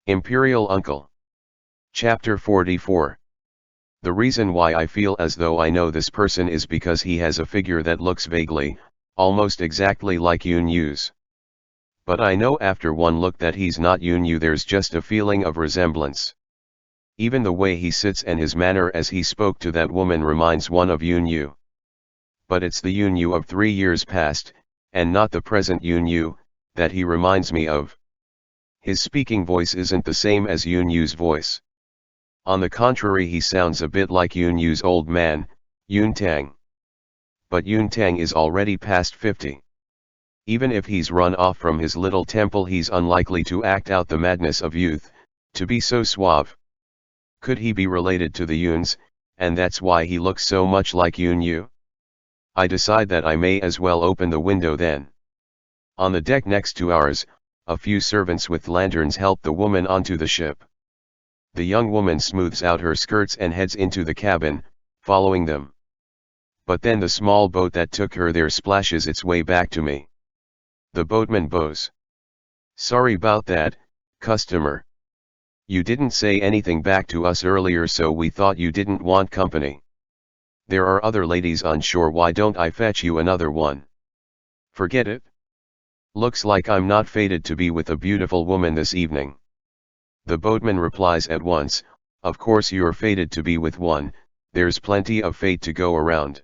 Imperial Uncle. Chapter 44. The reason why I feel as though I know this person is because he has a figure that looks vaguely, almost exactly like Yun Yu's. But I know after one look that he's not Yun Yu. There's just a feeling of resemblance. Even the way he sits and his manner as he spoke to that woman reminds one of Yun Yu. But it's the Yun Yu of 3 years past, and not the present Yun Yu, that he reminds me of. His speaking voice isn't the same as Yun Yu's voice. On the contrary, he sounds a bit like Yun Yu's old man, Yun Tang. But Yun Tang is already past 50. Even if he's run off from his little temple, he's unlikely to act out the madness of youth, to be so suave. Could he be related to the Yuns, and that's why he looks so much like Yun Yu? I decide that I may as well open the window then. On the deck next to ours, a few servants with lanterns help the woman onto the ship. The young woman smooths out her skirts and heads into the cabin, following them. But then the small boat that took her there splashes its way back to me. The boatman bows. "Sorry about that, customer. You didn't say anything back to us earlier, so we thought you didn't want company. There are other ladies on shore, why don't I fetch you another one?" "Forget it. Looks like I'm not fated to be with a beautiful woman this evening." The boatman replies at once, "Of course you're fated to be with one, there's plenty of fate to go around.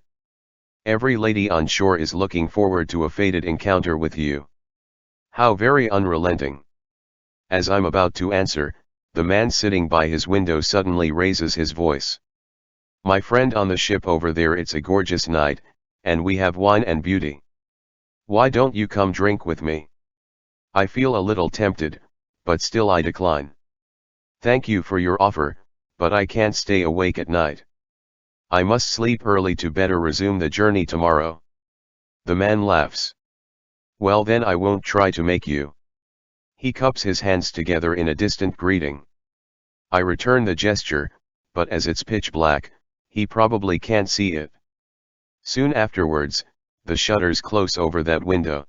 Every lady on shore is looking forward to a fated encounter with you." How very unrelenting. As I'm about to answer, the man sitting by his window suddenly raises his voice. "My friend on the ship over there, it's a gorgeous night, and we have wine and beauty. Why don't you come drink with me?" I feel a little tempted, but still I decline. "Thank you for your offer, but I can't stay awake at night. I must sleep early to better resume the journey tomorrow." The man laughs. "Well then, I won't try to make you." He cups his hands together in a distant greeting. I return the gesture, but as it's pitch black, he probably can't see it. Soon afterwards, the shutters close over that window.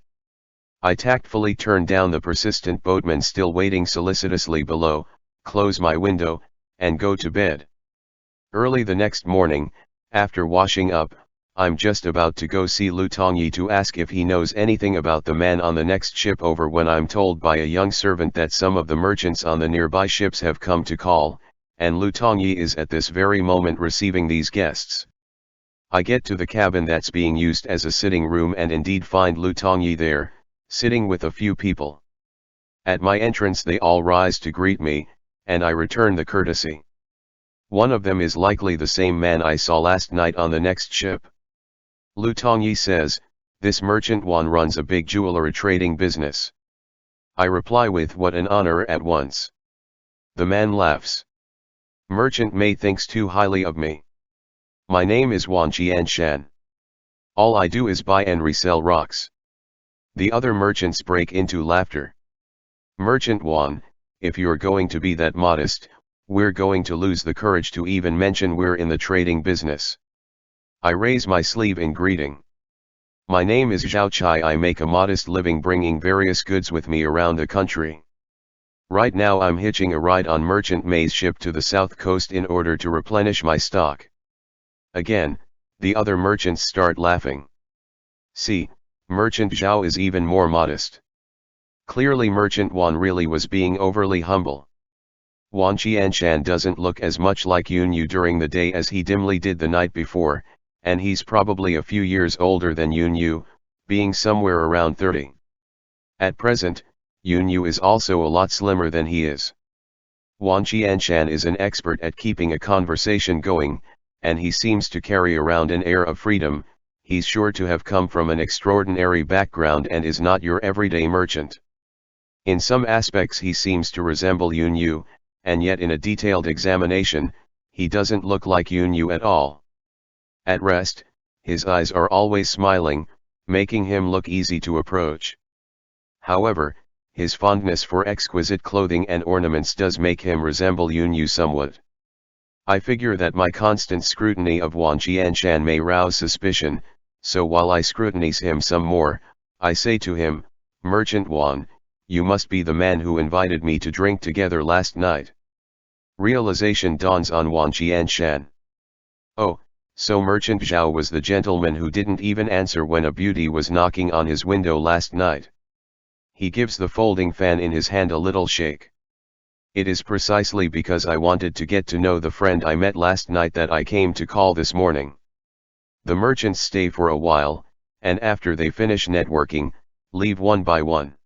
I tactfully turn down the persistent boatman still waiting solicitously below, close my window, and go to bed. Early the next morning, after washing up, I'm just about to go see Lu Tongyi to ask if he knows anything about the man on the next ship over when I'm told by a young servant that some of the merchants on the nearby ships have come to call, and Lu Tongyi is at this very moment receiving these guests. I get to the cabin that's being used as a sitting room and indeed find Lu Tongyi there, sitting with a few people. At my entrance they all rise to greet me, and I return the courtesy. One of them is likely the same man I saw last night on the next ship. Lu Tongyi says, "This merchant Wan runs a big jewelry trading business." I reply with "What an honor" at once. The man laughs. "Merchant Mei thinks too highly of me. My name is Wan Jianshan. All I do is buy and resell rocks." The other merchants break into laughter. "Merchant Wan, if you're going to be that modest, we're going to lose the courage to even mention we're in the trading business." I raise my sleeve in greeting. "My name is Zhao Chai. I make a modest living bringing various goods with me around the country. Right now I'm hitching a ride on Merchant Mei's ship to the south coast in order to replenish my stock." Again, the other merchants start laughing. See, Merchant Zhao is even more modest. Clearly Merchant Wan really was being overly humble. Wan Qianshan doesn't look as much like Yun Yu during the day as he dimly did the night before, and he's probably a few years older than Yun Yu, being somewhere around 30. At present, Yun Yu is also a lot slimmer than he is. Wan Qianshan is an expert at keeping a conversation going, and he seems to carry around an air of freedom. He's sure to have come from an extraordinary background and is not your everyday merchant. In some aspects he seems to resemble Yun Yu, and yet in a detailed examination, he doesn't look like Yun Yu at all. At rest, his eyes are always smiling, making him look easy to approach. However, his fondness for exquisite clothing and ornaments does make him resemble Yun Yu somewhat. I figure that my constant scrutiny of Wan Qianshan may rouse suspicion, so while I scrutinize him some more, I say to him, "Merchant Wan, you must be the man who invited me to drink together last night. Realization dawns on Wang Qianshan. Oh, so Merchant Zhao was the gentleman who didn't even answer when a beauty was knocking on his window last night. He gives the folding fan in his hand a little shake. It is precisely because I wanted to get to know the friend I met last night that I came to call this morning. The merchants stay for a while, and after they finish networking, leave one by one.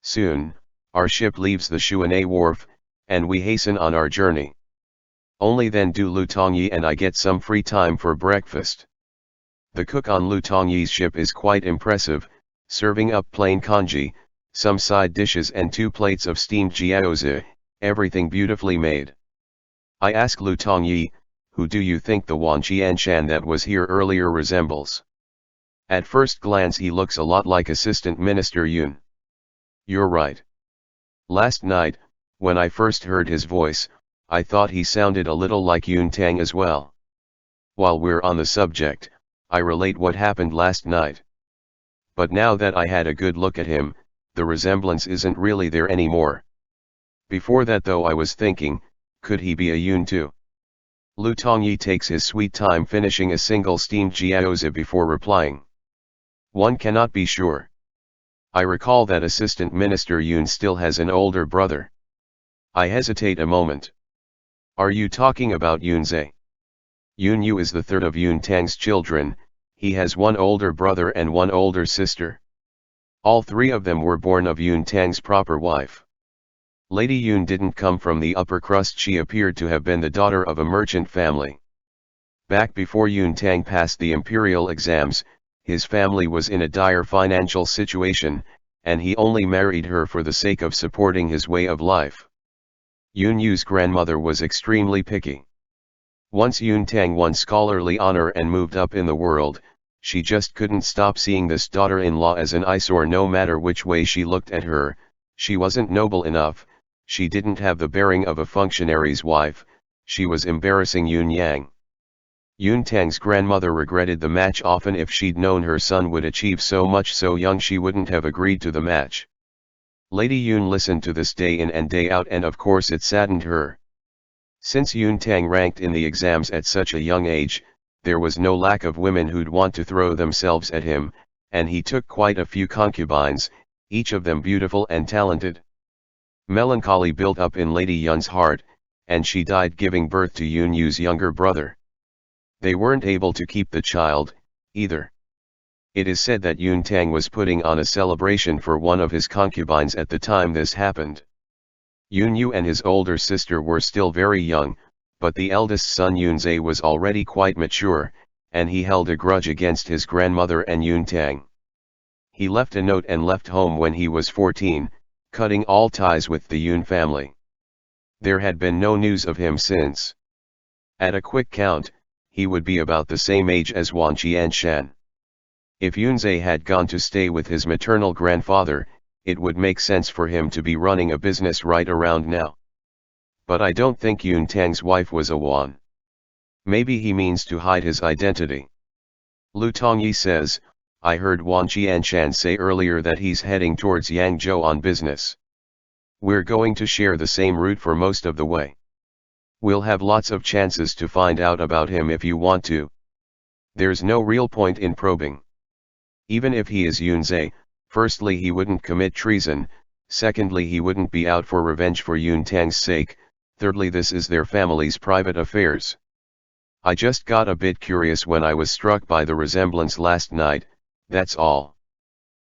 Soon, our ship leaves the Shuanei wharf, and we hasten on our journey. Only then do Lu Tongyi and I get some free time for breakfast. The cook on Lu Tongyi's ship is quite impressive, serving up plain congee, some side dishes and 2 plates of steamed jiaozi, everything beautifully made. I ask Lu Tongyi, who do you think the Wang Qianshan that was here earlier resembles? At first glance he looks a lot like Assistant Minister Yun. You're right. Last night, when I first heard his voice, I thought he sounded a little like Yun Tang as well. While we're on the subject, I relate what happened last night. But now that I had a good look at him, the resemblance isn't really there anymore. Before that though I was thinking, could he be a Yun too? Lu Tongyi takes his sweet time finishing a single steamed jiaozi before replying. One cannot be sure. I recall that Assistant Minister Yun still has an older brother. I hesitate a moment. Are you talking about Yun Zhe? Yun Yu is the third of Yun Tang's children, he has one older brother and one older sister. All 3 of them were born of Yun Tang's proper wife. Lady Yun didn't come from the upper crust, she appeared to have been the daughter of a merchant family. Back before Yun Tang passed the imperial exams, his family was in a dire financial situation, and he only married her for the sake of supporting his way of life. Yun Yu's grandmother was extremely picky. Once Yun Tang won scholarly honor and moved up in the world, she just couldn't stop seeing this daughter-in-law as an eyesore no matter which way she looked at her. She wasn't noble enough, she didn't have the bearing of a functionary's wife, she was embarrassing Yun Yang. Yun Tang's grandmother regretted the match often. If she'd known her son would achieve so much so young she wouldn't have agreed to the match. Lady Yun listened to this day in and day out and of course it saddened her. Since Yun Tang ranked in the exams at such a young age, there was no lack of women who'd want to throw themselves at him, and he took quite a few concubines, each of them beautiful and talented. Melancholy built up in Lady Yun's heart, and she died giving birth to Yun Yu's younger brother. They weren't able to keep the child, either. It is said that Yun Tang was putting on a celebration for one of his concubines at the time this happened. Yun Yu and his older sister were still very young, but the eldest son Yun Zhe was already quite mature, and he held a grudge against his grandmother and Yun Tang. He left a note and left home when he was 14, cutting all ties with the Yun family. There had been no news of him since. At a quick count, he would be about the same age as Wang Qianshan. If Yun Zhe had gone to stay with his maternal grandfather, it would make sense for him to be running a business right around now. But I don't think Yun Tang's wife was a Wan. Maybe he means to hide his identity. Lu Tongyi says, I heard Wang Qianshan say earlier that he's heading towards Yangzhou on business. We're going to share the same route for most of the way. We'll have lots of chances to find out about him if you want to. There's no real point in probing. Even if he is Yun Zhe, firstly he wouldn't commit treason, secondly he wouldn't be out for revenge for Yun Tang's sake, thirdly this is their family's private affairs. I just got a bit curious when I was struck by the resemblance last night, that's all.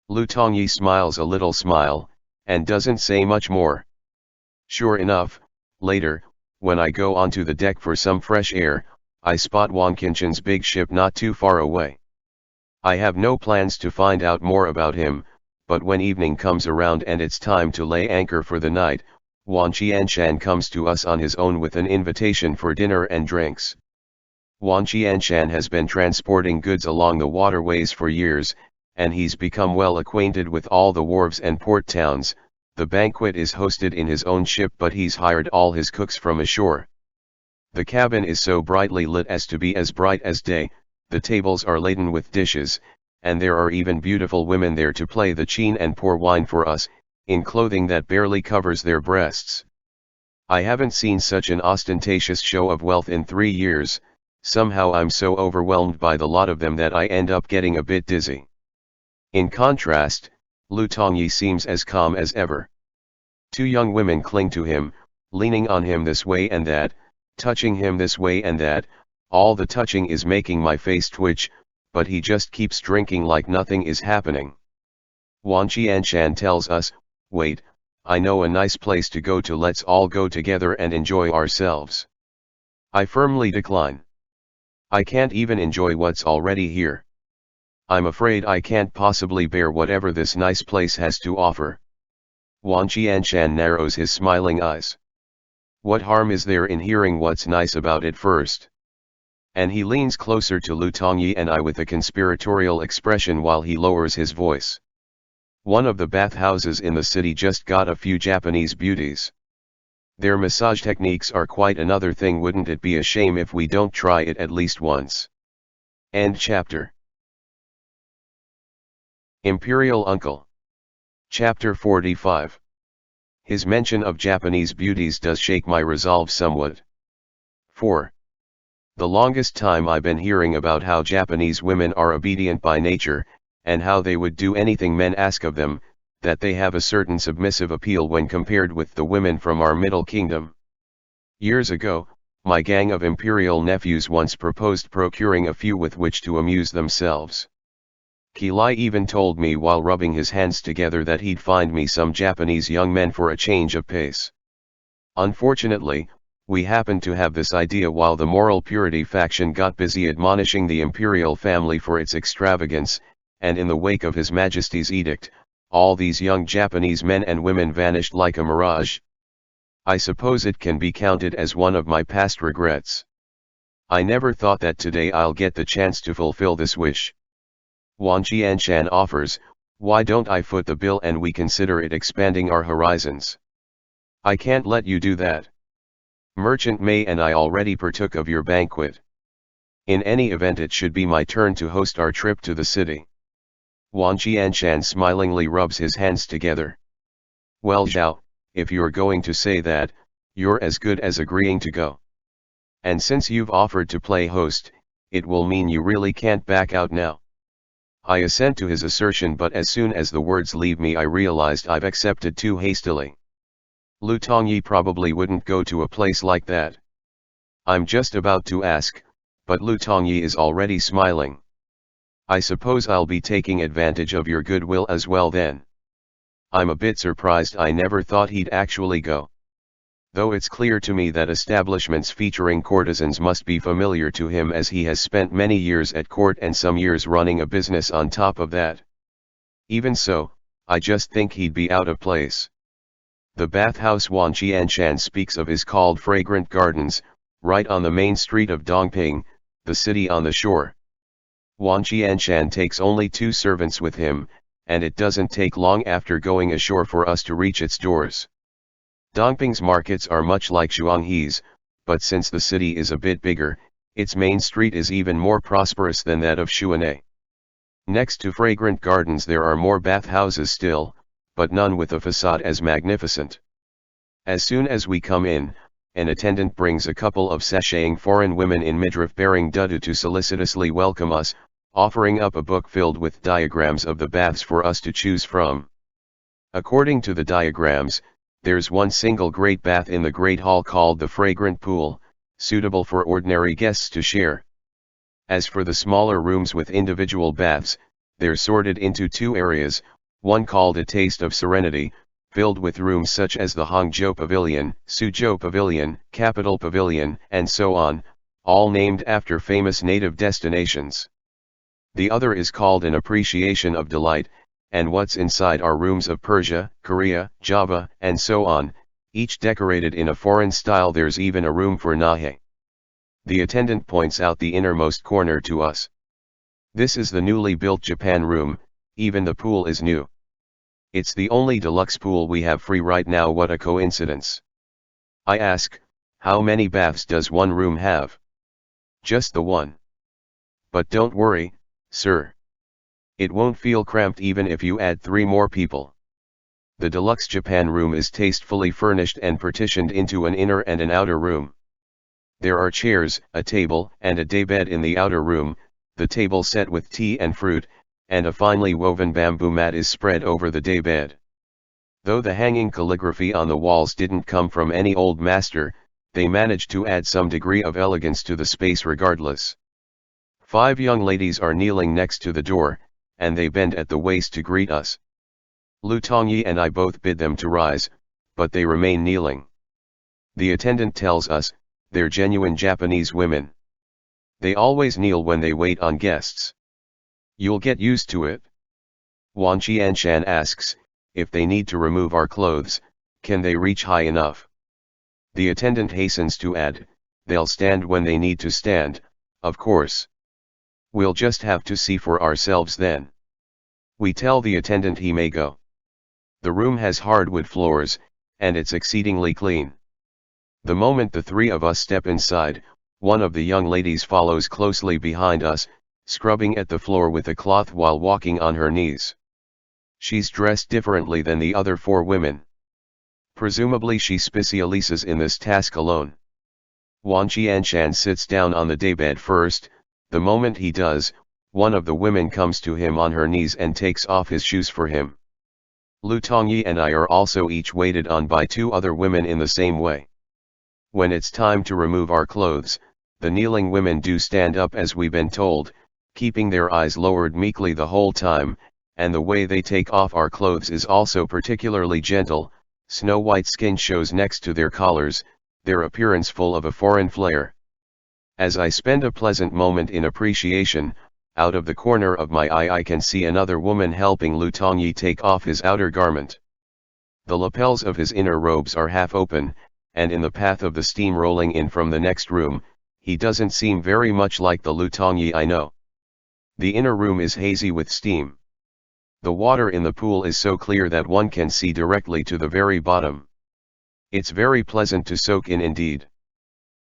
Lu Tongyi smiles a little smile, and doesn't say much more. Sure enough, later, when I go onto the deck for some fresh air, I spot Wang Qianshan's big ship not too far away. I have no plans to find out more about him, but when evening comes around and it's time to lay anchor for the night, Wang Qianshan comes to us on his own with an invitation for dinner and drinks. Wang Qianshan has been transporting goods along the waterways for years, and he's become well acquainted with all the wharves and port towns. The banquet is hosted in his own ship but he's hired all his cooks from ashore. The cabin is so brightly lit as to be as bright as day, the tables are laden with dishes, and there are even beautiful women there to play the qin and pour wine for us. in clothing that barely covers their breasts. I haven't seen such an ostentatious show of wealth in 3 years. Somehow I'm so overwhelmed by the lot of them that I end up getting a bit dizzy. In contrast, Lu Tongyi seems as calm as ever. 2 young women cling to him, leaning on him this way and that, touching him this way and that. All the touching is making my face twitch, but he just keeps drinking like nothing is happening. Wan Qianshan tells us, "Wait, I know a nice place to go to, let's all go together and enjoy ourselves." I firmly decline. I can't even enjoy what's already here. I'm afraid I can't possibly bear whatever this nice place has to offer. Wan Qianshan narrows his smiling eyes. What harm is there in hearing what's nice about it first? And he leans closer to Lu Tongyi and I with a conspiratorial expression while he lowers his voice. One of the bathhouses in the city just got a few Japanese beauties. Their massage techniques are quite another thing. Wouldn't it be a shame if we don't try it at least once? End chapter. Imperial Uncle. Chapter 45. His mention of Japanese beauties does shake my resolve somewhat. 4. The longest time I've been hearing about how Japanese women are obedient by nature, and how they would do anything men ask of them, that they have a certain submissive appeal when compared with the women from our Middle Kingdom. Years ago, my gang of imperial nephews once proposed procuring a few with which to amuse themselves. Kilai even told me while rubbing his hands together that he'd find me some Japanese young men for a change of pace. Unfortunately, we happened to have this idea while the moral purity faction got busy admonishing the imperial family for its extravagance, and in the wake of His Majesty's edict, all these young Japanese men and women vanished like a mirage. I suppose it can be counted as one of my past regrets. I never thought that today I'll get the chance to fulfill this wish. Wan Qianshan offers, "Why don't I foot the bill and we consider it expanding our horizons?" "I can't let you do that. Merchant May and I already partook of your banquet. In any event it should be my turn to host our trip to the city." Wan Qianshan smilingly rubs his hands together. "Well Zhao, if you're going to say that, you're as good as agreeing to go. And since you've offered to play host, it will mean you really can't back out now." I assent to his assertion, but as soon as the words leave me I realized I've accepted too hastily. Lu Tongyi probably wouldn't go to a place like that. I'm just about to ask, but Lu Tongyi is already smiling. "I suppose I'll be taking advantage of your goodwill as well then." I'm a bit surprised. I never thought he'd actually go. Though it's clear to me that establishments featuring courtesans must be familiar to him, as he has spent many years at court and some years running a business on top of that. Even so, I just think he'd be out of place. The bathhouse Wan Qianshan speaks of is called Fragrant Gardens, right on the main street of Dongping, the city on the shore. Wan Qianshan takes only 2 servants with him, and it doesn't take long after going ashore for us to reach its doors. Dongping's markets are much like Shuanghe's, but since the city is a bit bigger, its main street is even more prosperous than that of Shuanei. Next to Fragrant Gardens there are more bathhouses still, but none with a facade as magnificent. As soon as we come in, an attendant brings a couple of sashaying foreign women in midriff bearing dudu to solicitously welcome us, offering up a book filled with diagrams of the baths for us to choose from. According to the diagrams, there's one single great bath in the Great Hall called the Fragrant Pool, suitable for ordinary guests to share. As for the smaller rooms with individual baths, they're sorted into 2 areas, one called a Taste of Serenity, filled with rooms such as the Hangzhou Pavilion, Suzhou Pavilion, Capital Pavilion, and so on, all named after famous native destinations. The other is called an Appreciation of Delight, and what's inside are rooms of Persia, Korea, Java, and so on, each decorated in a foreign style. There's even a room for Nahe. The attendant points out the innermost corner to us. This is the newly built Japan room, even the pool is new. It's the only deluxe pool we have free right now. What a coincidence. I ask, how many baths does one room have? Just the one. But don't worry, sir. It won't feel cramped even if you add 3 more people. The deluxe Japan room is tastefully furnished and partitioned into an inner and an outer room. There are chairs, a table, and a daybed in the outer room, the table set with tea and fruit, and a finely woven bamboo mat is spread over the daybed. Though the hanging calligraphy on the walls didn't come from any old master, they managed to add some degree of elegance to the space regardless. 5 young ladies are kneeling next to the door, and they bend at the waist to greet us. Lu Tongyi and I both bid them to rise, but they remain kneeling. The attendant tells us, they're genuine Japanese women. They always kneel when they wait on guests. You'll get used to it. Wan Qianshan asks, if they need to remove our clothes, can they reach high enough? The attendant hastens to add, they'll stand when they need to stand, of course. We'll just have to see for ourselves then. We tell the attendant he may go. The room has hardwood floors, and it's exceedingly clean. The moment the 3 of us step inside, one of the young ladies follows closely behind us, scrubbing at the floor with a cloth while walking on her knees. She's dressed differently than the other 4 women. Presumably she specializes in this task alone. Wan Qianshan sits down on the daybed first. The moment he does, one of the women comes to him on her knees and takes off his shoes for him. Lu Tongyi and I are also each waited on by 2 other women in the same way. When it's time to remove our clothes, the kneeling women do stand up as we've been told, keeping their eyes lowered meekly the whole time, and the way they take off our clothes is also particularly gentle. Snow-white skin shows next to their collars, their appearance full of a foreign flair. As I spend a pleasant moment in appreciation, out of the corner of my eye I can see another woman helping Lu Tongyi take off his outer garment. The lapels of his inner robes are half open, and in the path of the steam rolling in from the next room, he doesn't seem very much like the Lu Tongyi I know. The inner room is hazy with steam. The water in the pool is so clear that one can see directly to the very bottom. It's very pleasant to soak in indeed.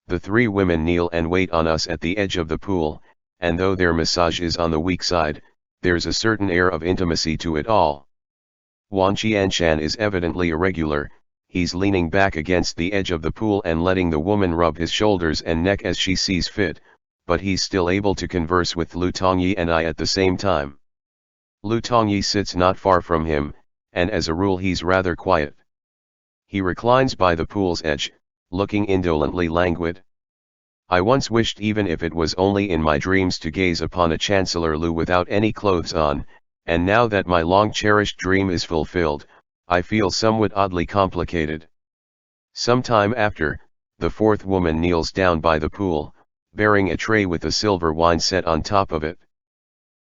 The 3 women kneel and wait on us at the edge of the pool, and though their massage is on the weak side, there's a certain air of intimacy to it all. Wan Qianshan is evidently irregular, he's leaning back against the edge of the pool and letting the woman rub his shoulders and neck as she sees fit, but he's still able to converse with Lu Tongyi and I at the same time. Lu Tongyi sits not far from him, and as a rule he's rather quiet. He reclines by the pool's edge, looking indolently languid. I once wished, even if it was only in my dreams, to gaze upon a Chancellor Lu without any clothes on, and now that my long-cherished dream is fulfilled, I feel somewhat oddly complicated. Some time after, the 4th woman kneels down by the pool, bearing a tray with a silver wine set on top of it.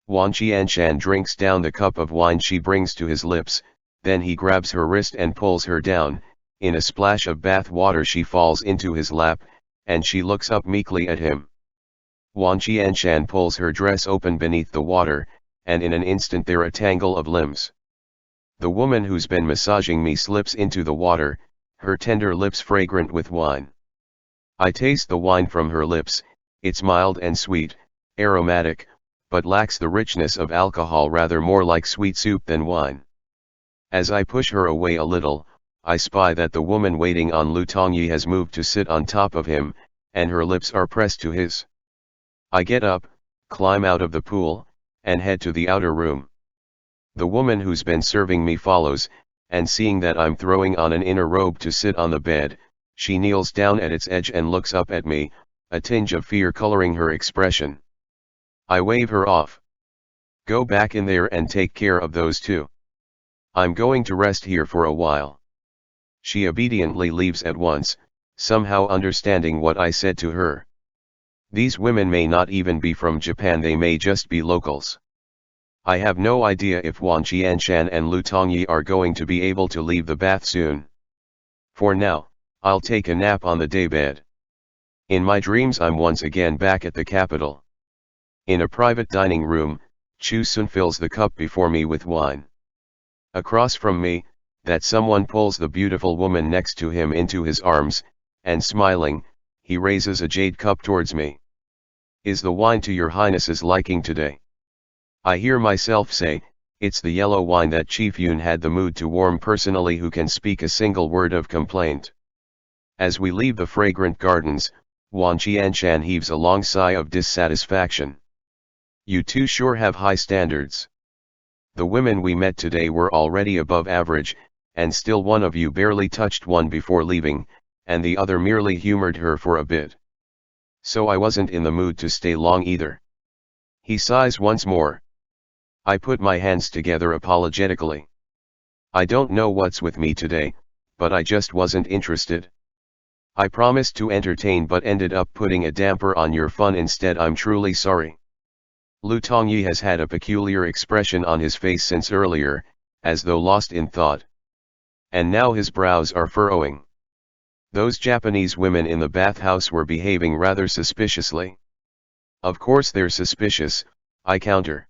Wan Qianshan drinks down the cup of wine she brings to his lips, then he grabs her wrist and pulls her down. In a splash of bath water she falls into his lap, and she looks up meekly at him. Wan Qianshan pulls her dress open beneath the water, and in an instant they're a tangle of limbs. The woman who's been massaging me slips into the water, her tender lips fragrant with wine. I taste the wine from her lips. It's mild and sweet, aromatic, but lacks the richness of alcohol, rather more like sweet soup than wine. As I push her away a little, I spy that the woman waiting on Lu Tongyi has moved to sit on top of him, and her lips are pressed to his. I get up, climb out of the pool, and head to the outer room. The woman who's been serving me follows, and seeing that I'm throwing on an inner robe to sit on the bed, she kneels down at its edge and looks up at me, a tinge of fear coloring her expression. I wave her off. Go back in there and take care of those 2. I'm going to rest here for a while. She obediently leaves at once, somehow understanding what I said to her. These women may not even be from Japan, they may just be locals. I have no idea if Wan Qianshan and Lu Tongyi are going to be able to leave the bath soon. For now, I'll take a nap on the daybed. In my dreams I'm once again back at the capital. In a private dining room, Chu Sun fills the cup before me with wine. Across from me, that someone pulls the beautiful woman next to him into his arms, and smiling, he raises a jade cup towards me. Is the wine to your highness's liking today? I hear myself say, It's the yellow wine that Chief Yun had the mood to warm personally, who can speak a single word of complaint. As we leave the fragrant gardens, Wan Qianshan heaves a long sigh of dissatisfaction. You two sure have high standards. The women we met today were already above average, and still one of you barely touched one before leaving, and the other merely humored her for a bit. So I wasn't in the mood to stay long either. He sighs once more. I put my hands together apologetically. I don't know what's with me today, but I just wasn't interested. I promised to entertain but ended up putting a damper on your fun instead. I'm truly sorry. Lu Tongyi has had a peculiar expression on his face since earlier, as though lost in thought. And now his brows are furrowing. Those Japanese women in the bathhouse were behaving rather suspiciously. Of course they're suspicious, I counter.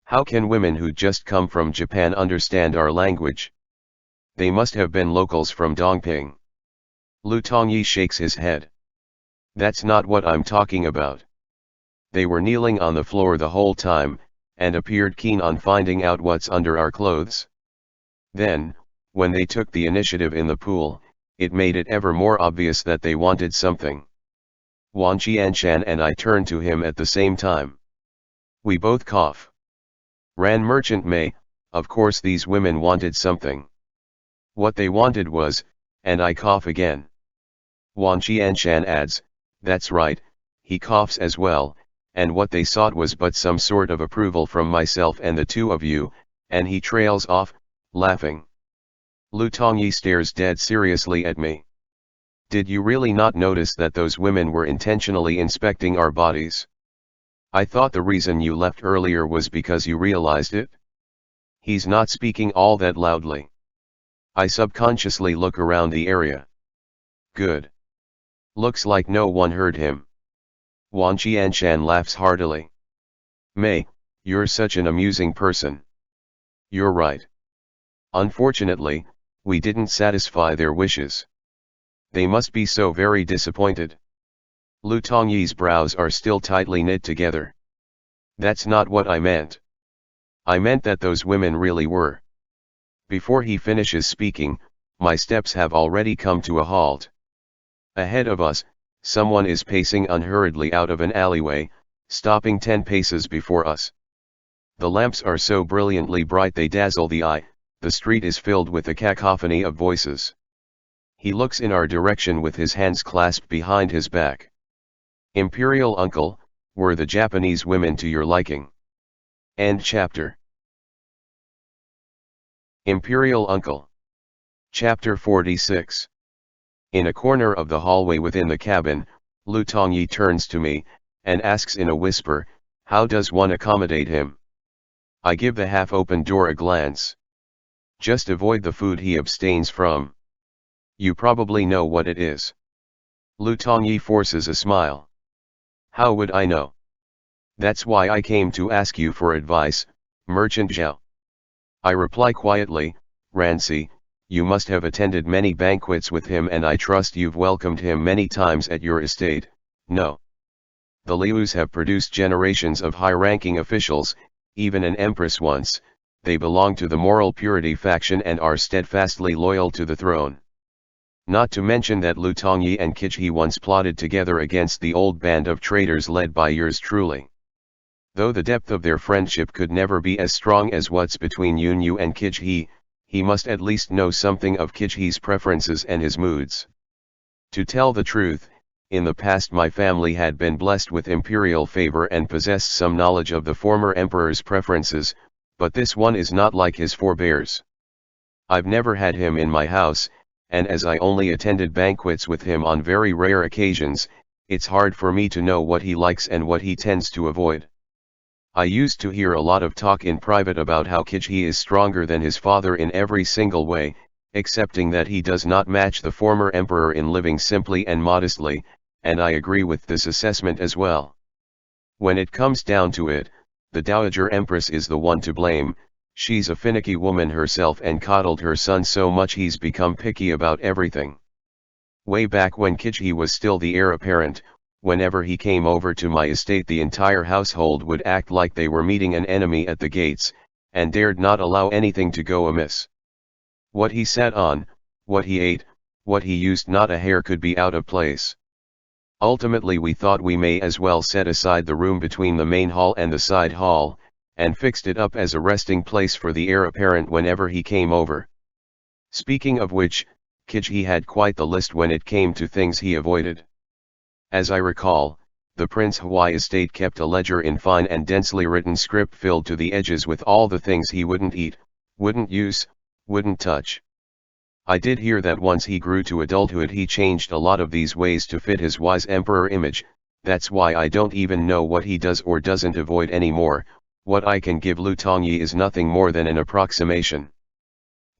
How can women who just come from Japan understand our language? They must have been locals from Dongping. Lu Tongyi shakes his head. That's not what I'm talking about. They were kneeling on the floor the whole time, and appeared keen on finding out what's under our clothes. Then, when they took the initiative in the pool, it made it ever more obvious that they wanted something. Wan Qianshan and I turned to him at the same time. We both cough. Ran Merchant May, of course these women wanted something. What they wanted was, and I cough again. Wan Qianshan adds, that's right, he coughs as well, and what they sought was but some sort of approval from myself and the two of you, and he trails off, laughing. Lu Tongyi stares dead seriously at me. Did you really not notice that those women were intentionally inspecting our bodies? I thought the reason you left earlier was because you realized it. He's not speaking all that loudly. I subconsciously look around the area. Good. Looks like no one heard him. Wan Qianshan laughs heartily. May, you're such an amusing person. You're right. Unfortunately, we didn't satisfy their wishes. They must be so very disappointed. Lu Tongyi's brows are still tightly knit together. That's not what I meant. I meant that those women really were. Before he finishes speaking, my steps have already come to a halt. Ahead of us, someone is pacing unhurriedly out of an alleyway, stopping 10 paces before us. The lamps are so brilliantly bright they dazzle the eye. The street is filled with a cacophony of voices. He looks in our direction with his hands clasped behind his back. Imperial Uncle, were the Japanese women to your liking? End chapter. Imperial Uncle. Chapter 46. In a corner of the hallway within the cabin, Lu Tongyi turns to me, and asks in a whisper, how does one accommodate him? I give the half-open door a glance. Just avoid the food he abstains from. You probably know what it is. Lu Tongyi forces a smile. How would I know? That's why I came to ask you for advice, Merchant Zhao. I reply quietly, Rancy, you must have attended many banquets with him and I trust you've welcomed him many times at your estate, no? The Lius have produced generations of high-ranking officials, even an empress once. They belong to the moral purity faction and are steadfastly loyal to the throne. Not to mention that Lu Tongyi and Kijhe once plotted together against the old band of traitors led by yours truly. Though the depth of their friendship could never be as strong as what's between Yunyu and Kijhe, he must at least know something of Kijhe's preferences and his moods. To tell the truth, in the past my family had been blessed with imperial favor and possessed some knowledge of the former emperor's preferences, but this one is not like his forebears. I've never had him in my house, and as I only attended banquets with him on very rare occasions, it's hard for me to know what he likes and what he tends to avoid. I used to hear a lot of talk in private about how Kijhe is stronger than his father in every single way, excepting that he does not match the former emperor in living simply and modestly, and I agree with this assessment as well. When it comes down to it, the Dowager Empress is the one to blame. She's a finicky woman herself and coddled her son so much he's become picky about everything. Way back when Kijhe was still the heir apparent, whenever he came over to my estate the entire household would act like they were meeting an enemy at the gates, and dared not allow anything to go amiss. What he sat on, what he ate, what he used, not a hair could be out of place. Ultimately we thought we may as well set aside the room between the main hall and the side hall, and fixed it up as a resting place for the heir apparent whenever he came over. Speaking of which, Kij had quite the list when it came to things he avoided. As I recall, the Prince Hawaii estate kept a ledger in fine and densely written script filled to the edges with all the things he wouldn't eat, wouldn't use, wouldn't touch. I did hear that once he grew to adulthood he changed a lot of these ways to fit his wise emperor image. That's why I don't even know what he does or doesn't avoid anymore. What I can give Lu Tongyi is nothing more than an approximation.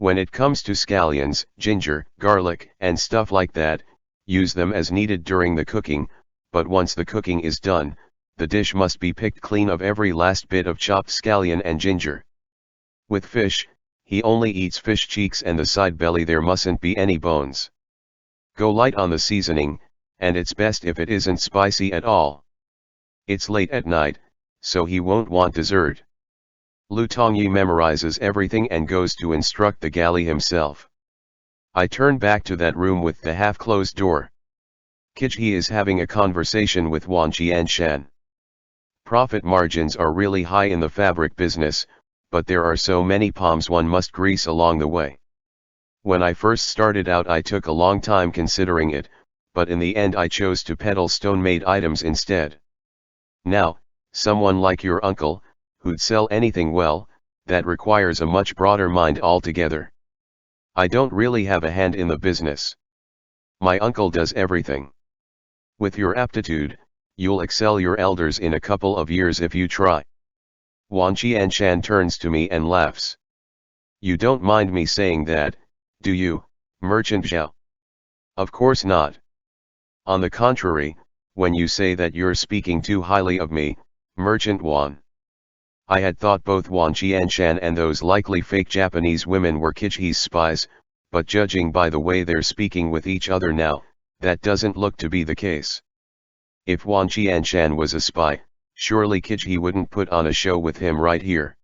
When it comes to scallions, ginger, garlic, and stuff like that, use them as needed during the cooking, but once the cooking is done, the dish must be picked clean of every last bit of chopped scallion and ginger. With fish, he only eats fish cheeks and the side belly, there mustn't be any bones. Go light on the seasoning, and it's best if it isn't spicy at all. It's late at night, so he won't want dessert. Lu Tongyi memorizes everything and goes to instruct the galley himself. I turn back to that room with the half-closed door. Kij is having a conversation with Wan Qianshan. Profit margins are really high in the fabric business, but there are so many palms one must grease along the way. When I first started out I took a long time considering it, but in the end I chose to peddle stone-made items instead. Now, someone like your uncle, who'd sell anything well, that requires a much broader mind altogether. I don't really have a hand in the business. My uncle does everything. With your aptitude, you'll excel your elders in a couple of years if you try. Wan Qianshan turns to me and laughs. You don't mind me saying that, do you, Merchant Zhao? Of course not. On the contrary, when you say that you're speaking too highly of me, Merchant Wan. I had thought both Wan Qianshan and those likely fake Japanese women were Kij's spies, but judging by the way they're speaking with each other now, that doesn't look to be the case. If Wan Qianshan was a spy, surely Kij wouldn't put on a show with him right here.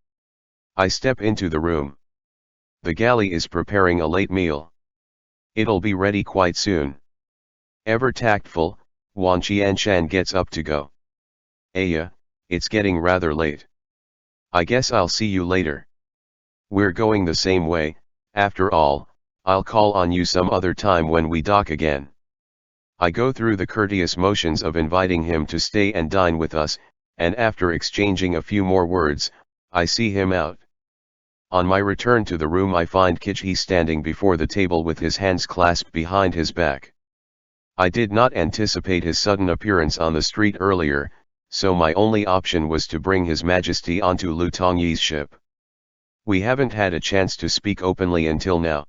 I step into the room. The galley is preparing a late meal. It'll be ready quite soon. Ever tactful, Wan Qianshan gets up to go. Aya, it's getting rather late. I guess I'll see you later. We're going the same way, after all. I'll call on you some other time when we dock again. I go through the courteous motions of inviting him to stay and dine with us, and after exchanging a few more words, I see him out. On my return to the room I find Kij standing before the table with his hands clasped behind his back. I did not anticipate his sudden appearance on the street earlier, so my only option was to bring His Majesty onto Lu Tongyi's ship. We haven't had a chance to speak openly until now.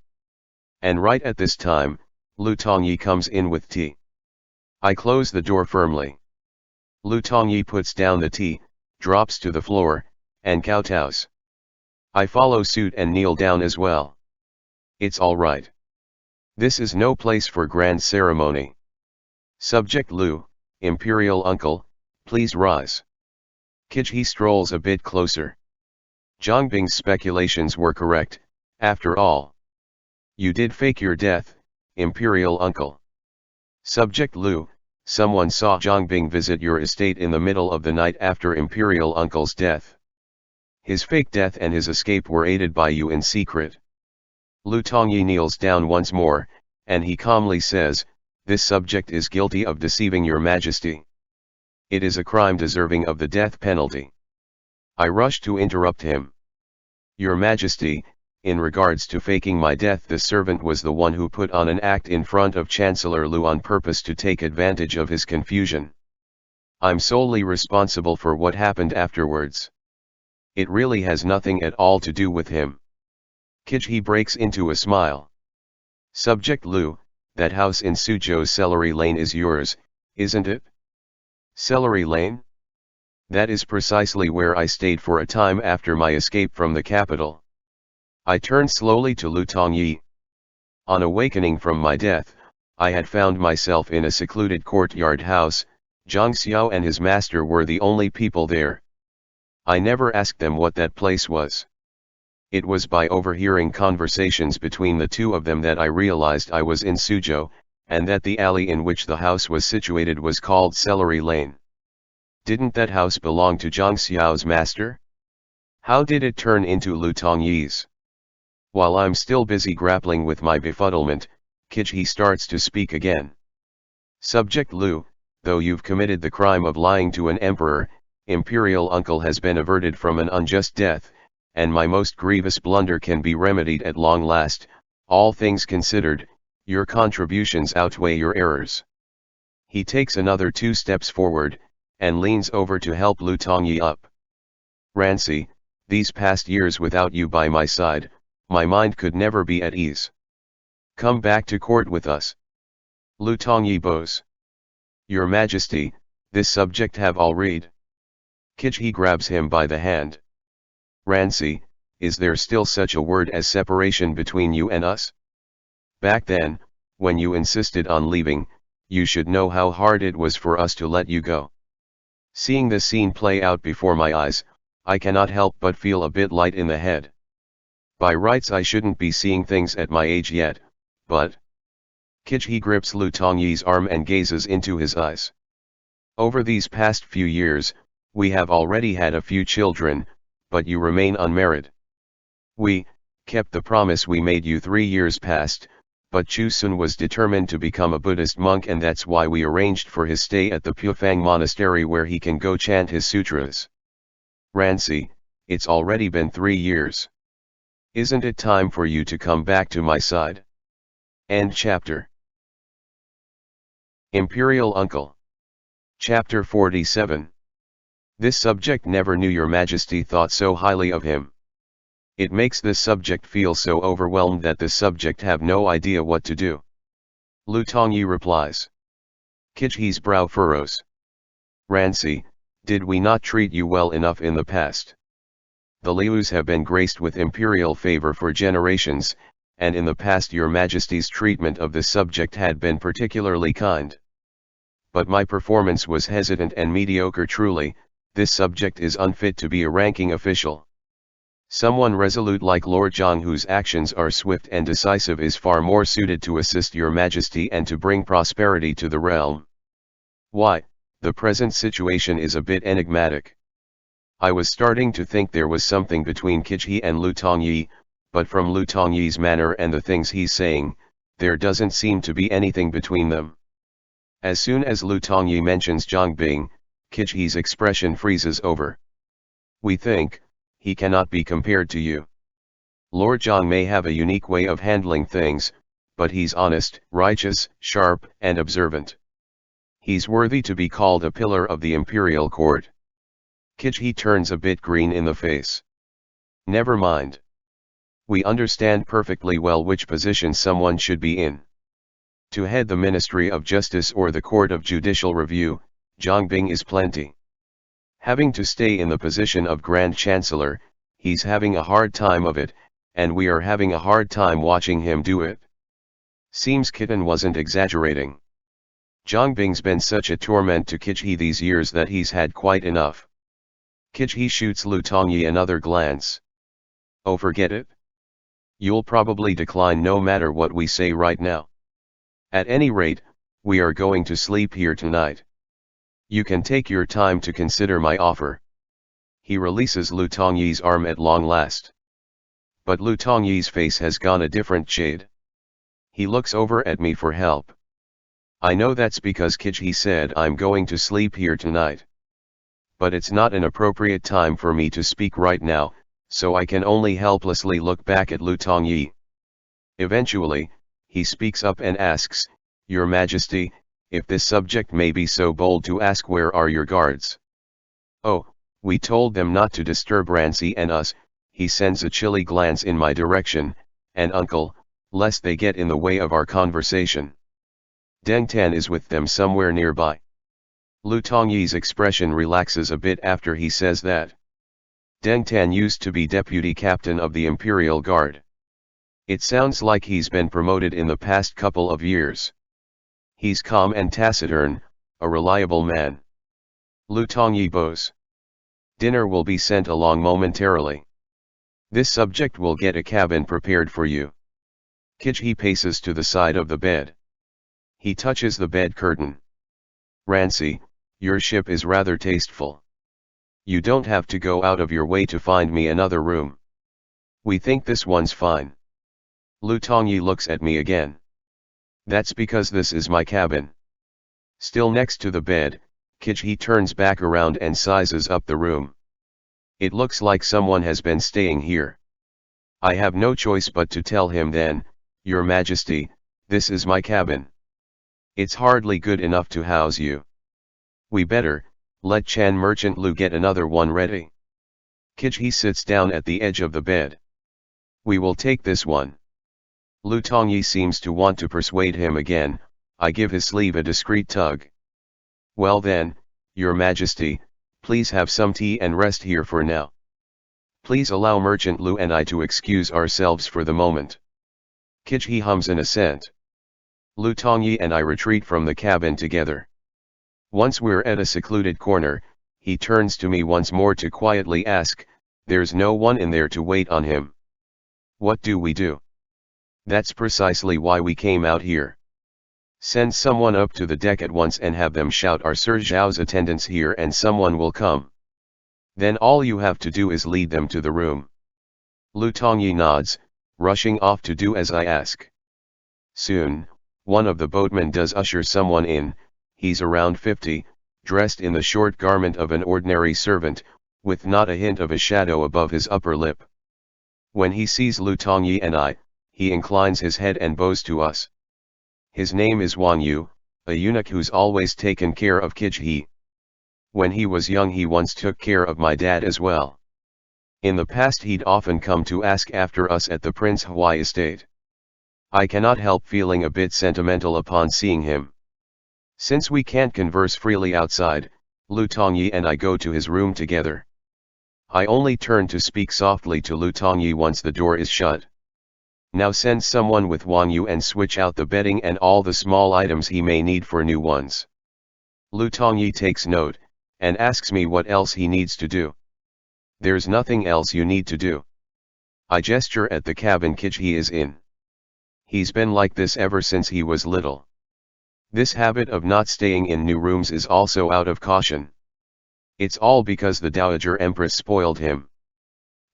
And right at this time, Lu Tongyi comes in with tea. I close the door firmly. Lu Tongyi puts down the tea, drops to the floor, and kowtows. I follow suit and kneel down as well. It's all right. This is no place for grand ceremony. Subject Lu, Imperial Uncle, please rise. Kij strolls a bit closer. Zhongbing's speculations were correct, after all. You did fake your death, Imperial Uncle. Subject Lu, someone saw Zhongbing visit your estate in the middle of the night after Imperial Uncle's death. His fake death and his escape were aided by you in secret. Lu Tongyi kneels down once more, and he calmly says, this subject is guilty of deceiving your majesty. It is a crime deserving of the death penalty. I rush to interrupt him. Your majesty, in regards to faking my death, the servant was the one who put on an act in front of Chancellor Lu on purpose to take advantage of his confusion. I'm solely responsible for what happened afterwards. It really has nothing at all to do with him. Kij breaks into a smile. Subject Lu, that house in Suzhou's Celery Lane is yours, isn't it? Celery Lane? That is precisely where I stayed for a time after my escape from the capital. I turned slowly to Lu Tongyi. On awakening from my death, I had found myself in a secluded courtyard house. Zhang Xiao and his master were the only people there. I never asked them what that place was. It was by overhearing conversations between the two of them that I realized I was in Suzhou, and that the alley in which the house was situated was called Celery Lane. Didn't that house belong to Zhang Xiao's master? How did it turn into Lu Tongyi's? While I'm still busy grappling with my befuddlement, Kijhi starts to speak again. Subject Lu, though you've committed the crime of lying to an emperor, Imperial Uncle has been averted from an unjust death, and my most grievous blunder can be remedied at long last. All things considered, your contributions outweigh your errors. He takes another 2 steps forward, and leans over to help Lu Tongyi up. Rancy, these past years without you by my side, my mind could never be at ease. Come back to court with us. Lu Tongyi bows. Your Majesty, this subject have all read. Kijhi grabs him by the hand. Rancy, is there still such a word as separation between you and us? Back then, when you insisted on leaving, you should know how hard it was for us to let you go. Seeing this scene play out before my eyes, I cannot help but feel a bit light in the head. By rights I shouldn't be seeing things at my age yet, but... Kijhi grips Lu Tongyi's arm and gazes into his eyes. Over these past few years, we have already had a few children, but you remain unmarried. We kept the promise we made you 3 years past, but Chu Sun was determined to become a Buddhist monk, and that's why we arranged for his stay at the Pufang monastery where he can go chant his sutras. Rancy, it's already been 3 years. Isn't it time for you to come back to my side? End chapter. Imperial Uncle. Chapter 47. This subject never knew your Majesty thought so highly of him. It makes this subject feel so overwhelmed that this subject have no idea what to do. Lu Tongyi replies. Kijhi's brow furrows. Rancy, did we not treat you well enough in the past? The Lius have been graced with imperial favor for generations, and in the past your Majesty's treatment of this subject had been particularly kind. But my performance was hesitant and mediocre. Truly, this subject is unfit to be a ranking official. Someone resolute like Lord Zhang, whose actions are swift and decisive, is far more suited to assist your Majesty and to bring prosperity to the realm. Why, the present situation is a bit enigmatic. I was starting to think there was something between Kijhi and Lu Tongyi, but from Lu Tongyi's manner and the things he's saying, there doesn't seem to be anything between them. As soon as Lu Tongyi mentions Zhang Bing, Kijhi's expression freezes over. We think, he cannot be compared to you. Lord Zhang may have a unique way of handling things, but he's honest, righteous, sharp, and observant. He's worthy to be called a pillar of the imperial court. Kijhi turns a bit green in the face. Never mind. We understand perfectly well which position someone should be in. To head the Ministry of Justice or the Court of Judicial Review, Zhang Bing is plenty. Having to stay in the position of Grand Chancellor, he's having a hard time of it, and we are having a hard time watching him do it. Seems Kitten wasn't exaggerating. Zhang Bing's been such a torment to Kijhi these years that he's had quite enough. Kijhi shoots Lu Tongyi another glance. Oh, forget it. You'll probably decline no matter what we say right now. At any rate, we are going to sleep here tonight. You can take your time to consider my offer. He releases Lu Tongyi's arm at long last. But Lu Tongyi's face has gone a different shade. He looks over at me for help. I know that's because Kijhi said I'm going to sleep here tonight. But it's not an appropriate time for me to speak right now, so I can only helplessly look back at Lu Tongyi. Eventually, he speaks up and asks, Your Majesty, if this subject may be so bold to ask, where are your guards? Oh, we told them not to disturb Rancy and us. He sends a chilly glance in my direction, and Uncle, lest they get in the way of our conversation. Deng Tan is with them somewhere nearby. Lu Tongyi's expression relaxes a bit after he says that. Deng Tan used to be deputy captain of the Imperial Guard. It sounds like he's been promoted in the past couple of years. He's calm and taciturn, a reliable man. Lu Tongyi bows. Dinner will be sent along momentarily. This subject will get a cabin prepared for you. Kijhi paces to the side of the bed. He touches the bed curtain. Rancy, your ship is rather tasteful. You don't have to go out of your way to find me another room. We think this one's fine. Lu Tongyi looks at me again. That's because this is my cabin. Still next to the bed, Kijhi turns back around and sizes up the room. It looks like someone has been staying here. I have no choice but to tell him then, Your Majesty, this is my cabin. It's hardly good enough to house you. We better, let Chan Merchant Lu get another one ready. Kijhi sits down at the edge of the bed. We will take this one. Lu Tongyi seems to want to persuade him again. I give his sleeve a discreet tug. Well then, Your Majesty, please have some tea and rest here for now. Please allow Merchant Lu and I to excuse ourselves for the moment. Kijhi hums an assent. Lu Tongyi and I retreat from the cabin together. Once we're at a secluded corner, he turns to me once more to quietly ask, There's no one in there to wait on him. What do we do? That's precisely why we came out here. Send someone up to the deck at once and have them shout our Sir Zhao's attendants here and someone will come. Then all you have to do is lead them to the room. Lu Tongyi nods, rushing off to do as I ask. Soon, one of the boatmen does usher someone in. He's around 50, dressed in the short garment of an ordinary servant, with not a hint of a shadow above his upper lip. When he sees Lu Tongyi and I, he inclines his head and bows to us. His name is Wang Yu, a eunuch who's always taken care of Kijhi. When he was young he once took care of my dad as well. In the past he'd often come to ask after us at the Prince Hua estate. I cannot help feeling a bit sentimental upon seeing him. Since we can't converse freely outside, Lu Tongyi and I go to his room together. I only turn to speak softly to Lu Tongyi once the door is shut. Now send someone with Wang Yu and switch out the bedding and all the small items he may need for new ones. Lu Tongyi takes note, and asks me what else he needs to do. There's nothing else you need to do. I gesture at the cabin Kijhi is in. He's been like this ever since he was little. This habit of not staying in new rooms is also out of caution. It's all because the Dowager Empress spoiled him.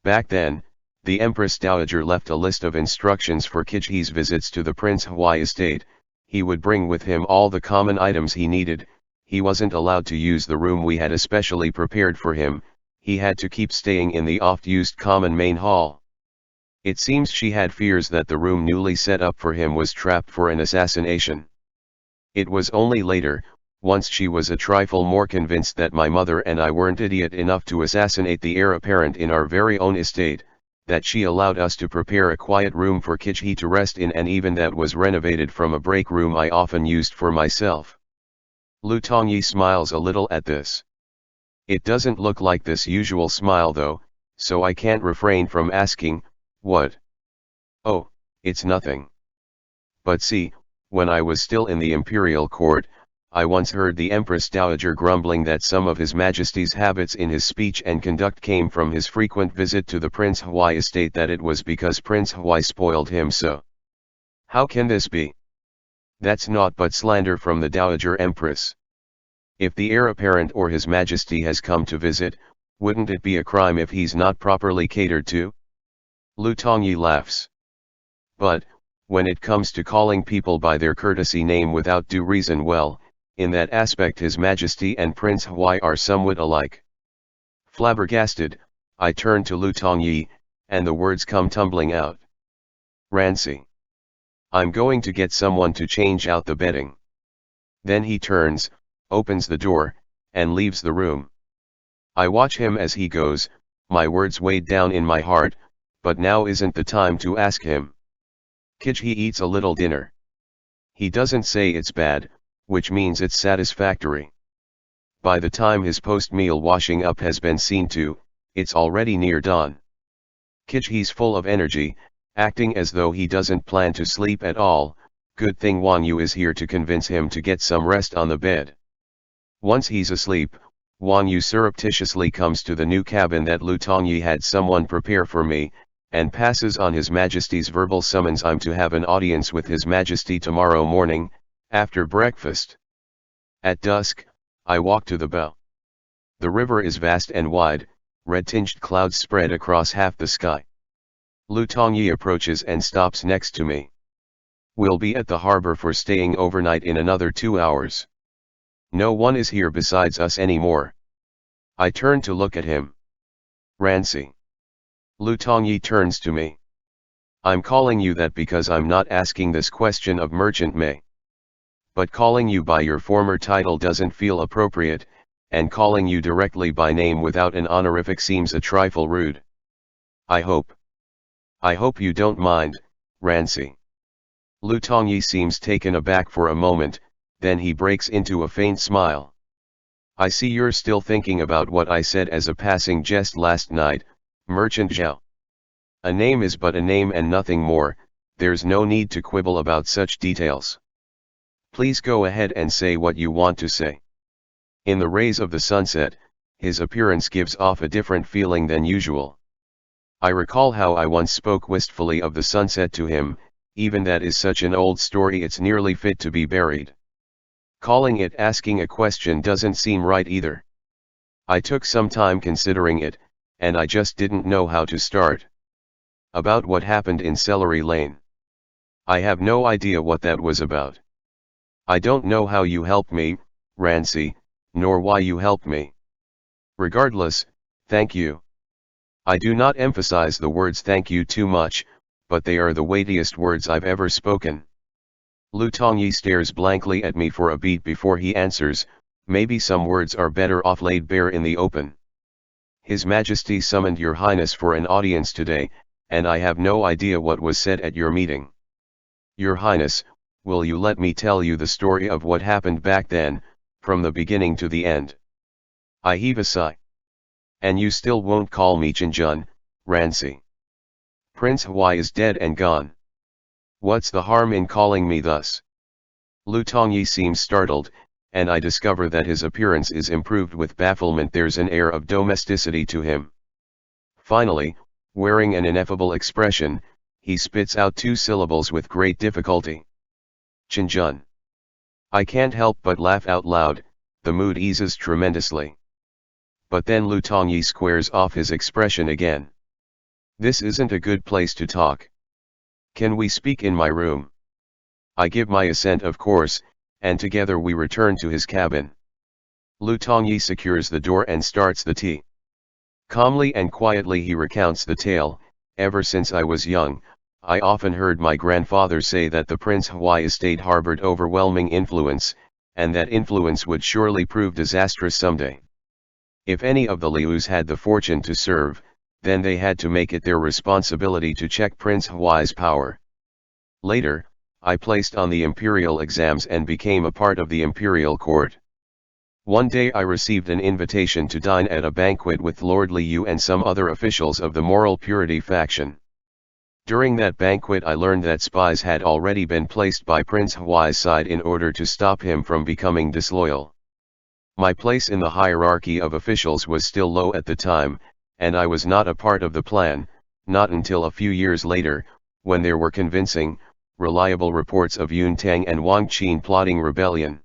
Back then, the Empress Dowager left a list of instructions for Kijhi's visits to the Prince Hua estate. He would bring with him all the common items he needed. He wasn't allowed to use the room we had especially prepared for him. He had to keep staying in the oft-used common main hall. It seems she had fears that the room newly set up for him was trapped for an assassination. It was only later, once she was a trifle more convinced that my mother and I weren't idiot enough to assassinate the heir apparent in our very own estate, that she allowed us to prepare a quiet room for Kijhi to rest in, and even that was renovated from a break room I often used for myself. Lu Tongyi smiles a little at this. It doesn't look like this usual smile though, so I can't refrain from asking, what? Oh, it's nothing. But see, when I was still in the imperial court, I once heard the Empress Dowager grumbling that some of His Majesty's habits in his speech and conduct came from his frequent visit to the Prince Hua estate, that it was because Prince Hua spoiled him so. How can this be? That's naught but slander from the Dowager Empress. If the heir apparent or His Majesty has come to visit, wouldn't it be a crime if he's not properly catered to? Lu Tongyi laughs. But, when it comes to calling people by their courtesy name without due reason, well, in that aspect His Majesty and Prince Hua are somewhat alike. Flabbergasted, I turn to Lu Tongyi, and the words come tumbling out. Rancy. I'm going to get someone to change out the bedding. Then he turns, opens the door, and leaves the room. I watch him as he goes, my words weighed down in my heart, but now isn't the time to ask him. Kijhi eats a little dinner. He doesn't say it's bad, which means it's satisfactory. By the time his post-meal washing up has been seen to, it's already near dawn. Kijhi's full of energy, acting as though he doesn't plan to sleep at all. Good thing Wang Yu is here to convince him to get some rest on the bed. Once he's asleep, Wang Yu surreptitiously comes to the new cabin that Lu Tongyi had someone prepare for me, and passes on His Majesty's verbal summons. I'm to have an audience with His Majesty tomorrow morning, after breakfast. At dusk, I walk to the bow. The river is vast and wide, red-tinged clouds spread across half the sky. Lu Tongyi approaches and stops next to me. We'll be at the harbor for staying overnight in another 2 hours. No one is here besides us anymore. I turn to look at him. Rancy. Lu Tongyi turns to me. I'm calling you that because I'm not asking this question of Merchant Mei. But calling you by your former title doesn't feel appropriate, and calling you directly by name without an honorific seems a trifle rude. I hope you don't mind, Rancy. Lu Tongyi seems taken aback for a moment, then he breaks into a faint smile. I see you're still thinking about what I said as a passing jest last night, Merchant Zhao. A name is but a name and nothing more, there's no need to quibble about such details. Please go ahead and say what you want to say. In the rays of the sunset, his appearance gives off a different feeling than usual. I recall how I once spoke wistfully of the sunset to him, even that is such an old story it's nearly fit to be buried. Calling it asking a question doesn't seem right either. I took some time considering it, and I just didn't know how to start. About what happened in Celery Lane. I have no idea what that was about. I don't know how you helped me, Rancy, nor why you helped me. Regardless, thank you. I do not emphasize the words thank you too much, but they are the weightiest words I've ever spoken. Lu Tongyi stares blankly at me for a beat before he answers, maybe some words are better off laid bare in the open. His Majesty summoned Your Highness for an audience today, and I have no idea what was said at your meeting. Your Highness, will you let me tell you the story of what happened back then, from the beginning to the end? I heave a sigh. And you still won't call me Chenjun, Rancy. Prince Huai is dead and gone. What's the harm in calling me thus? Lu Tongyi seems startled, and I discover that his appearance is improved with bafflement. There's an air of domesticity to him. Finally, wearing an ineffable expression, he spits out 2 syllables with great difficulty. Chenjun. I can't help but laugh out loud, the mood eases tremendously. But then Lu Tongyi squares off his expression again. This isn't a good place to talk. Can we speak in my room? I give my assent of course, and together we return to his cabin. Lu Tongyi secures the door and starts the tea. Calmly and quietly he recounts the tale. Ever since I was young, I often heard my grandfather say that the Prince Huai estate harbored overwhelming influence, and that influence would surely prove disastrous someday. If any of the Lius had the fortune to serve, then they had to make it their responsibility to check Prince Huai's power. Later, I placed on the imperial exams and became a part of the imperial court. One day I received an invitation to dine at a banquet with Lord Liu and some other officials of the moral purity faction. During that banquet I learned that spies had already been placed by Prince Huai's side in order to stop him from becoming disloyal. My place in the hierarchy of officials was still low at the time, and I was not a part of the plan, not until a few years later, when there were convincing, reliable reports of Yun Tang and Wang Qin plotting rebellion.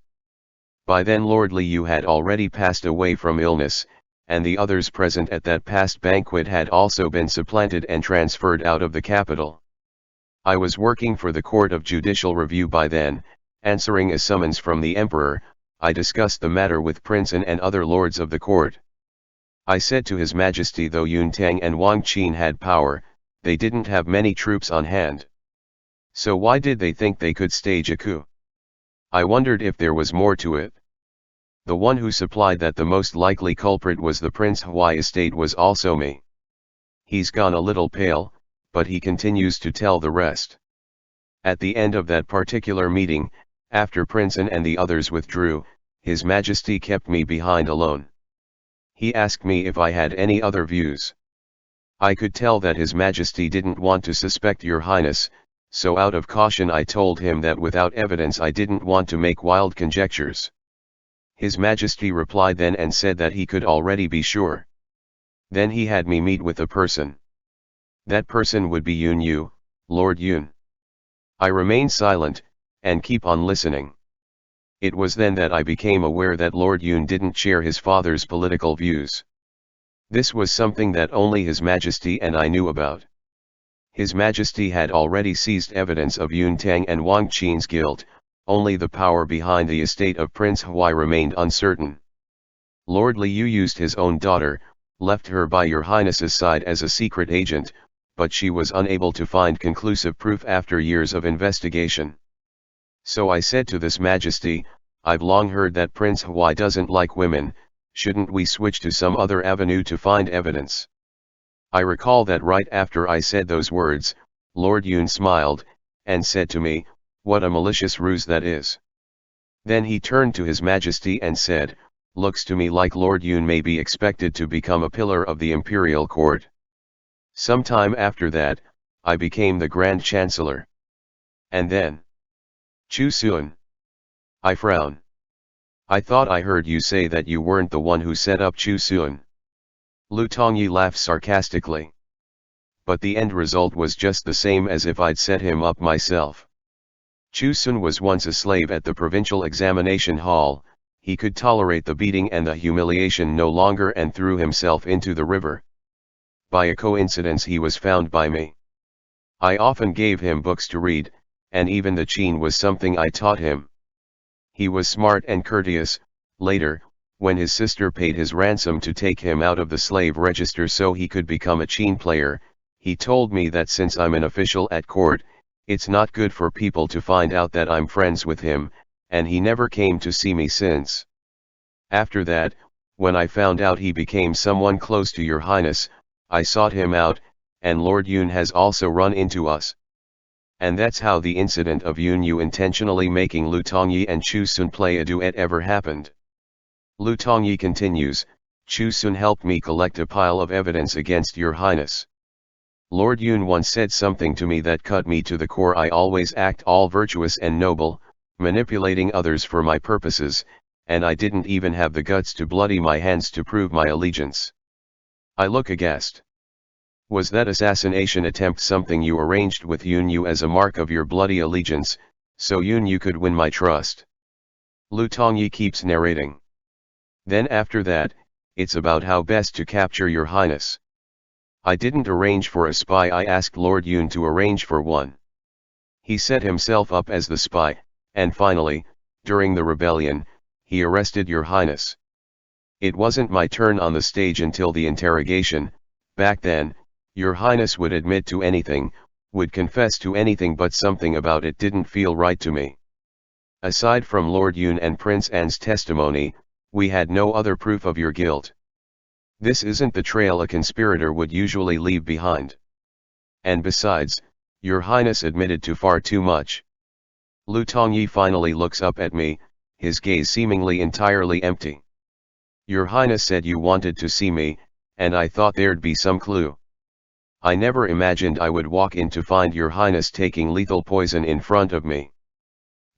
By then Lord Liu had already passed away from illness, and the others present at that past banquet had also been supplanted and transferred out of the capital. I was working for the Court of Judicial Review by then, answering a summons from the Emperor. I discussed the matter with Prince An and other lords of the court. I said to His Majesty, though Yun Tang and Wang Qin had power, they didn't have many troops on hand. So why did they think they could stage a coup? I wondered if there was more to it. The one who supplied that the most likely culprit was the Prince Huai estate was also me. He's gone a little pale, but he continues to tell the rest. At the end of that particular meeting, after Prince An and the others withdrew, His Majesty kept me behind alone. He asked me if I had any other views. I could tell that His Majesty didn't want to suspect Your Highness, so out of caution I told him that without evidence I didn't want to make wild conjectures. His Majesty replied then and said that he could already be sure. Then he had me meet with a person. That person would be Yun Yu, Lord Yun. I remain silent, and keep on listening. It was then that I became aware that Lord Yun didn't share his father's political views. This was something that only His Majesty and I knew about. His Majesty had already seized evidence of Yun Tang and Wang Qin's guilt, only the power behind the estate of Prince Huai remained uncertain. Lord Liu used his own daughter, left her by your highness's side as a secret agent, but she was unable to find conclusive proof after years of investigation. So I said to this Majesty, I've long heard that Prince Huai doesn't like women, shouldn't we switch to some other avenue to find evidence? I recall that right after I said those words, Lord Yun smiled, and said to me, what a malicious ruse that is. Then he turned to His Majesty and said, looks to me like Lord Yun may be expected to become a pillar of the imperial court. Sometime after that, I became the Grand Chancellor. And then? Chu Sun. I frown. I thought I heard you say that you weren't the one who set up Chu Sun. Lu Tongyi laughed sarcastically. But the end result was just the same as if I'd set him up myself. Chu Sun was once a slave at the provincial examination hall. He could tolerate the beating and the humiliation no longer and threw himself into the river. By a coincidence he was found by me. I often gave him books to read, and even the Qin was something I taught him. He was smart and courteous. Later, when his sister paid his ransom to take him out of the slave register so he could become a Qin player, he told me that since I'm an official at court, it's not good for people to find out that I'm friends with him, and he never came to see me since. After that, when I found out he became someone close to your highness, I sought him out, and Lord Yun has also run into us. And that's how the incident of Yun Yu intentionally making Lu Tongyi and Chu Sun play a duet ever happened. Lu Tongyi continues, Chu Sun helped me collect a pile of evidence against your highness. Lord Yun once said something to me that cut me to the core. I always act all virtuous and noble, manipulating others for my purposes, and I didn't even have the guts to bloody my hands to prove my allegiance. I look aghast. Was that assassination attempt something you arranged with Yun Yu as a mark of your bloody allegiance, so Yun Yu could win my trust? Lu Tongyi keeps narrating. Then after that, it's about how best to capture your highness. I didn't arrange for a spy. I asked Lord Yun to arrange for one. He set himself up as the spy, and finally, during the rebellion, he arrested your highness. It wasn't my turn on the stage until the interrogation. Back then, your highness would admit to anything, would confess to anything, but something about it didn't feel right to me. Aside from Lord Yun and Prince An's testimony, we had no other proof of your guilt. This isn't the trail a conspirator would usually leave behind. And besides, your highness admitted to far too much. Lu Tongyi finally looks up at me, his gaze seemingly entirely empty. Your highness said you wanted to see me, and I thought there'd be some clue. I never imagined I would walk in to find your highness taking lethal poison in front of me.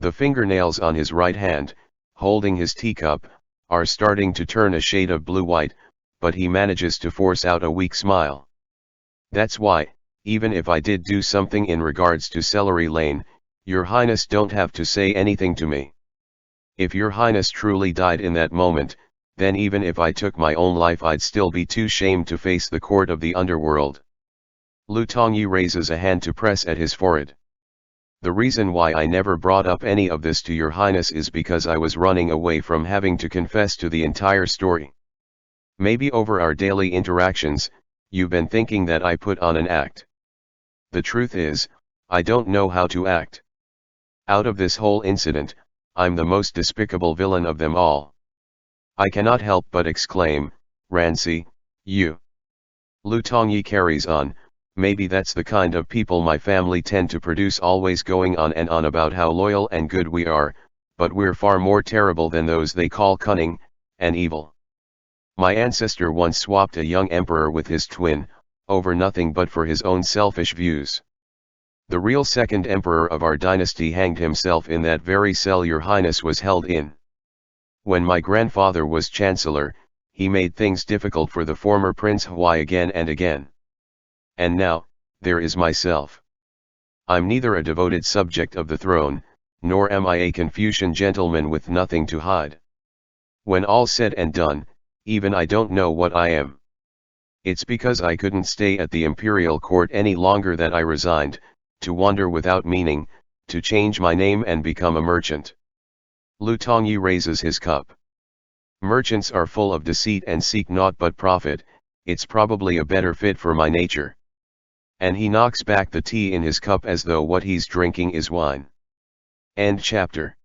The fingernails on his right hand, holding his teacup, are starting to turn a shade of blue-white, but he manages to force out a weak smile. That's why, even if I did do something in regards to Celery Lane, your highness don't have to say anything to me. If your highness truly died in that moment, then even if I took my own life I'd still be too shamed to face the court of the underworld. Lu Tongyi raises a hand to press at his forehead. The reason why I never brought up any of this to your highness is because I was running away from having to confess to the entire story. Maybe over our daily interactions, you've been thinking that I put on an act. The truth is, I don't know how to act. Out of this whole incident, I'm the most despicable villain of them all. I cannot help but exclaim, Rancy, you. Lu Tongyi carries on, maybe that's the kind of people my family tend to produce, always going on and on about how loyal and good we are, but we're far more terrible than those they call cunning and evil. My ancestor once swapped a young emperor with his twin, over nothing but for his own selfish views. The real second emperor of our dynasty hanged himself in that very cell your highness was held in. When my grandfather was chancellor, he made things difficult for the former Prince Huai again and again. And now, there is myself. I'm neither a devoted subject of the throne, nor am I a Confucian gentleman with nothing to hide. When all's said and done, even I don't know what I am. It's because I couldn't stay at the imperial court any longer that I resigned, to wander without meaning, to change my name and become a merchant. Lu Tongyi raises his cup. Merchants are full of deceit and seek naught but profit, it's probably a better fit for my nature. And he knocks back the tea in his cup as though what he's drinking is wine. End chapter.